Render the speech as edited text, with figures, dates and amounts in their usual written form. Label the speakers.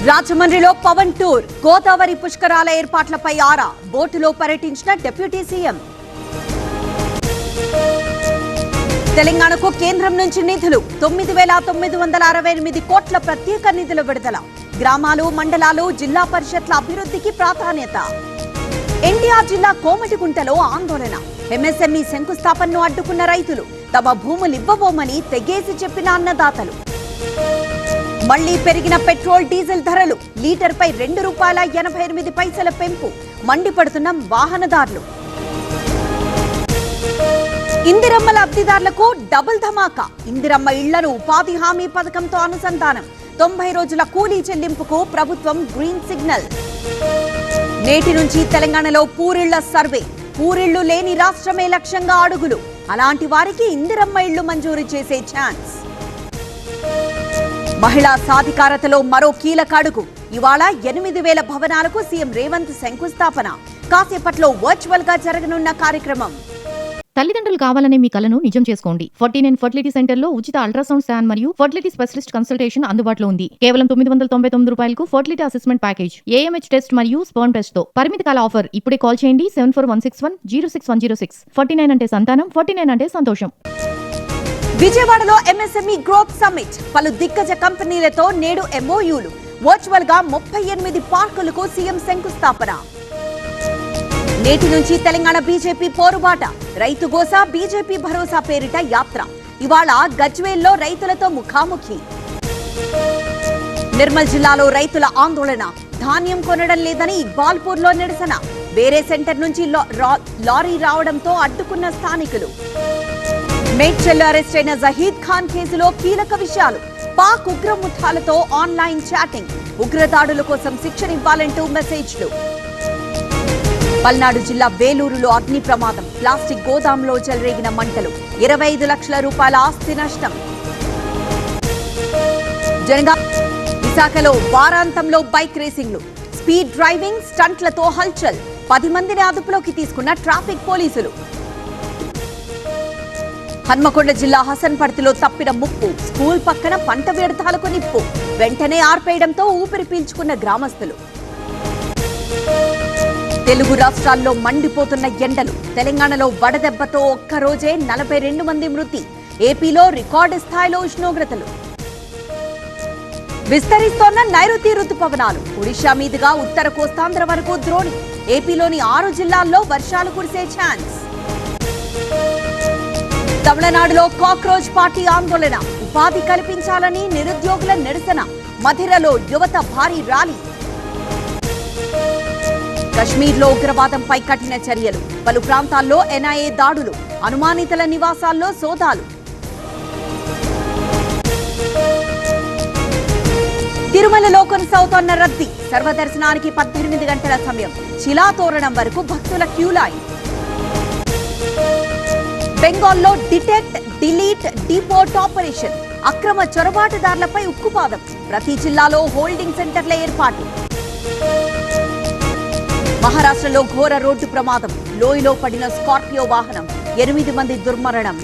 Speaker 1: రాజమండ్రిలో పవన్ టూర్, గోదావరి పుష్కరాల ఏర్పాట్లపై ఆరా, బోటులో పర్యటించిన డిప్యూటీ సీఎం. తెలంగాణకు కేంద్రం నుంచి నిధులు 9,968 కోట్ల ప్రత్యేక నిధుల విడుదల. గ్రామాలు, మండలాలు, జిల్లా పరిషత్ల అభివృద్ధికి ప్రాధాన్యత. ఎన్టీఆర్ జిల్లా కోమటిగుంటలో ఆందోళన. ఎంఎస్ఎంఈ శంకుస్థాపనను అడ్డుకున్న రైతులు తమ భూములు ఇవ్వబోమని తెగేసి చెప్పిన అన్నదాతలు. మళ్లీ పెరిగిన పెట్రోల్, డీజిల్ ధరలు. లీటర్పై ₹2.88 పెంపు. మండిపడుతున్న వాహనదారులు. ఇందిరమ్మ లబ్ధిదారులకు డబుల్ ధమాకా. ఇందిరమ్మ ఇళ్లను ఉపాధి హామీ పథకంతో అనుసంధానం. 90 రోజుల కూలీ చెల్లింపుకు ప్రభుత్వం గ్రీన్ సిగ్నల్. నేటి నుంచి తెలంగాణలో పూరిళ్ల సర్వే. పూరిళ్లు లేని రాష్ట్రమే లక్ష్యంగా అడుగులు. అలాంటి వారికి ఇందిరమ్మ ఇళ్లు మంజూరు చేసే ఛాన్స్. మహిళా సాధికారతలో మరో కీలక అడుగు. ఇవాళ 8,000 భవనాలకు సీఎం రేవంత్ శంకుస్థాపన. కాసేపట్లో వర్చువల్ గా జరగనున్న కార్యక్రమం.
Speaker 2: తల్లిదండ్రులు కావాలనే మీ కలను నిజం చేసుకోండి. 49 ఫర్టిలిటీ సెంటర్ లో ఉచిత అల్ట్రాసౌండ్ స్కాన్ మరియు ఫర్టిలిటీ స్పెషలిస్ట్ కన్సల్టేషన్ అందుబాటులో ఉంది. కేవలం ₹999 fertility assessment package, AMH test మరియు స్పర్మ్ టెస్ట్ తో. పరిమిత కాల ఆఫర్. ఇప్పుడే కాల్ చేయండి 7416106106. 49 అంటే సంతానం, 49 అంటే సంతోషం.
Speaker 1: విజయవాడలో ఎంఎస్ఎంఈ గ్రోత్ సమ్మిట్. పలు దిగ్గజ కంపెనీలతో నేడు ఎంఓయూలు. వర్చువల్ గా 38 పార్కులకు సీఎం శంకుస్థాపన. నేటి నుంచి తెలంగాణ బీజేపీ పోరుబాట. రైతు గోసా, బీజేపీ భరోసా పేరిట యాత్ర. ఇవాళ గజ్వేల్లో రైతులతో ముఖాముఖి. నిర్మల్ జిల్లాలో రైతుల ఆందోళన. ధాన్యం కొనడం లేదని బాల్పూర్లో నిరసన. వేరే సెంటర్ నుంచి లారీ రావడంతో అడ్డుకున్న స్థానికులు. మేడ్చల్లో అరెస్ట్ అయిన జహీద్ ఖాన్ కేసులో కీలక విషయాలు. పాక్ ఉగ్ర ముఠాలతో ఆన్లైన్ చాటింగ్. ఉగ్రదాడుల కోసం శిక్షణ ఇవ్వాలంటూ మెసేజ్లు. పల్నాడు జిల్లా వేలూరులో అగ్ని ప్రమాదం. ప్లాస్టిక్ గోదాంలో చెలరేగిన మంటలు. 25 లక్షల రూపాయల ఆస్తి నష్టం. విశాఖలో వారాంతంలో బైక్ రేసింగ్లు. స్పీడ్ డ్రైవింగ్, స్టంట్లతో హల్చల్. 10 మందిని అదుపులోకి తీసుకున్న ట్రాఫిక్ పోలీసులు. హన్మకొండ జిల్లా హసన్పర్తిలో తప్పిన ముప్పు. స్కూల్ పక్కన పంట వ్యర్థాలకు నిప్పు. వెంటనే ఆర్పేయడంతో ఊపిరి పీల్చుకున్న గ్రామస్తులు. తెలుగు రాష్ట్రాల్లో మండిపోతున్న ఎండలు. తెలంగాణలో వడదెబ్బతో ఒక్కరోజే 42 మంది మృతి. ఏపీలో రికార్డు స్థాయిలో ఉష్ణోగ్రతలు. విస్తరిస్తోన్న నైరుతి రుతుపవనాలు. ఒడిషా మీదుగా ఉత్తర కోస్తాంధ్ర వరకు ద్రోణి. ఏపీలోని 6 జిల్లాల్లో వర్షాలు కురిసే ఛాన్స్. తమిళనాడులో కాక్రోచ్ పార్టీ ఆందోళన. ఉపాధి కల్పించాలని నిరుద్యోగుల నిరసన. మధిరలో యువత భారీ ర్యాలీ. కశ్మీర్లో ఉగ్రవాదంపై కఠిన చర్యలు. పలు ప్రాంతాల్లో ఎన్ఐఏ దాడులు. అనుమానితుల నివాసాల్లో సోదాలు. తిరుమలలో కొనసాగుతోన్న రద్దీ. సర్వదర్శనానికి 18 గంటల సమయం. శిలాతోరణం వరకు భక్తుల క్యూలైన్. బెంగాల్లో డిటెక్ట్, డిలీట్, డిపోర్ట్ ఆపరేషన్. అక్రమ చొరబాటుదారులపై ఉక్కుపాదం. ప్రతి జిల్లాలో హోల్డింగ్ సెంటర్ల ఏర్పాటు. మహారాష్ట్రలో ఘోర రోడ్డు ప్రమాదం. లోయలో పడిన స్కార్పియో వాహనం. 8 మంది దుర్మరణం.